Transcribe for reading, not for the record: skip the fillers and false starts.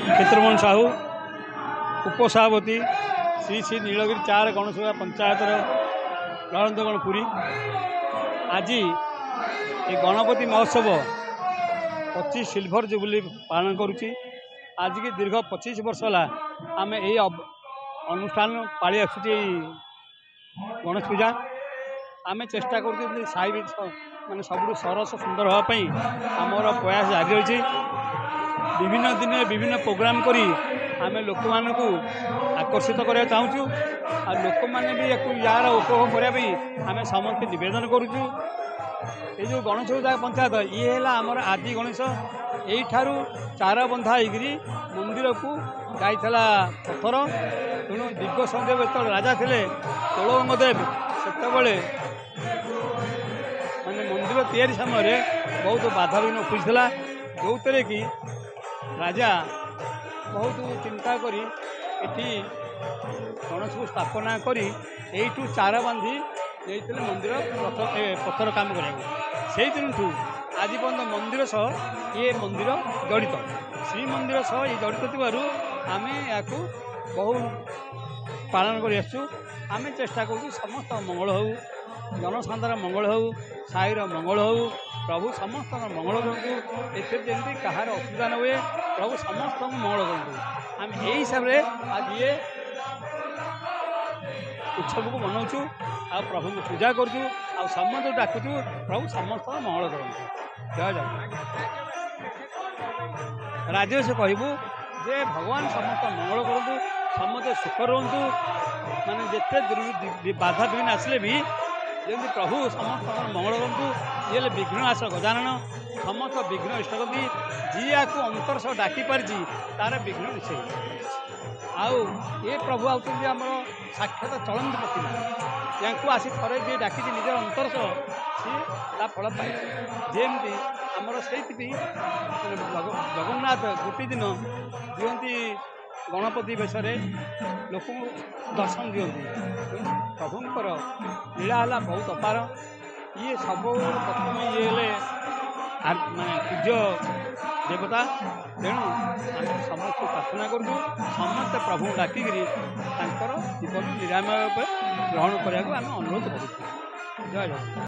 क्षेत्रमोहन साहू उपसभापति श्री श्री नीलगिरी 4 गणेशा पंचायतर लहरंदगणपुरी आज ये गणपति महोत्सव 25 सिल्वर जुबली पालन करुच्ची। आज की दीर्घ 25 वर्ष है आम यही अनुष्ठान पाली आसुची गणेश पूजा। आम चेष्टा कर साई माने सब सरस सुंदर हाँपाई आमर प्रयास जारी रही। विभिन्न दिन विभिन्न प्रोग्राम करी आम लोक मानू आकर्षित करने चाहूँ आ लोक मैंने भी यार उपभोग करने आम समस्त नवेदन करुचु। ये जो गणेश पूजा पंचायत ये है आमर आदि गणेश यू चार बंधा होगी मंदिर को जाइला पत्थर। तेणु दिग्ग संदेव जो राजा थे तोलगंगदेव से माने मंदिर तैयारी समय बहुत बाधा विघ्न उपजिला जो थे कि राजा बहुत चिंता करी एठी गणेश को स्थापना करी यू चारा बांधी जाते मंदिर पत्थर काम से दिन आज पर्यटन मंदिर सह ये मंदिर जड़ित श्री मंदिर सह ये जड़ित थी आम या बहु पालन कर आम चेष्टा करूँ समस्त मंगल हो जनसाधारण मंगल हो साईर मंगल हो प्रभु समस्त मंगल करूँ एमती कहार असुविधा न हुए प्रभु समस्त मंगल करूँ। आम यही हिसाब से आज ये उत्सव को मनाऊँ आ प्रभु को पूजा करूँ आ समस्त डाकुचु प्रभु समस्त मंगल करूँ। जय जगन्नाथ। राज्य से कहबू जे भगवान समस्त मंगल करूँ समस्त सुख रुहतु माने जिते बाधा विघ्न आसले भी जमी प्रभु समस्त मंगल करूँ। ये विघ्ननाश गजानन समस्त विघ्न इष्ट करती जी या अंतर सह डाकी पारी तार विघ्न निश्चय आउ ये प्रभु आउट आम साक्षात चलंत प्रतिमा या आसी थे जी डाकी निजर अंतर सह सी फल पाए जमी आमर से जगन्नाथ गोटे दिन दिखती गणपति वेश लोक दर्शन दिखती प्रभुंर लीला है बहुत अपार। ये सब प्रथम ये माने पूज्य देवता तेणु आम समस्त प्रार्थना करूँ समस्त प्रभु डाकिक जीवन निरामय ग्रहण करने को आम अनुरोध करूँ। जय जगन्नाथ।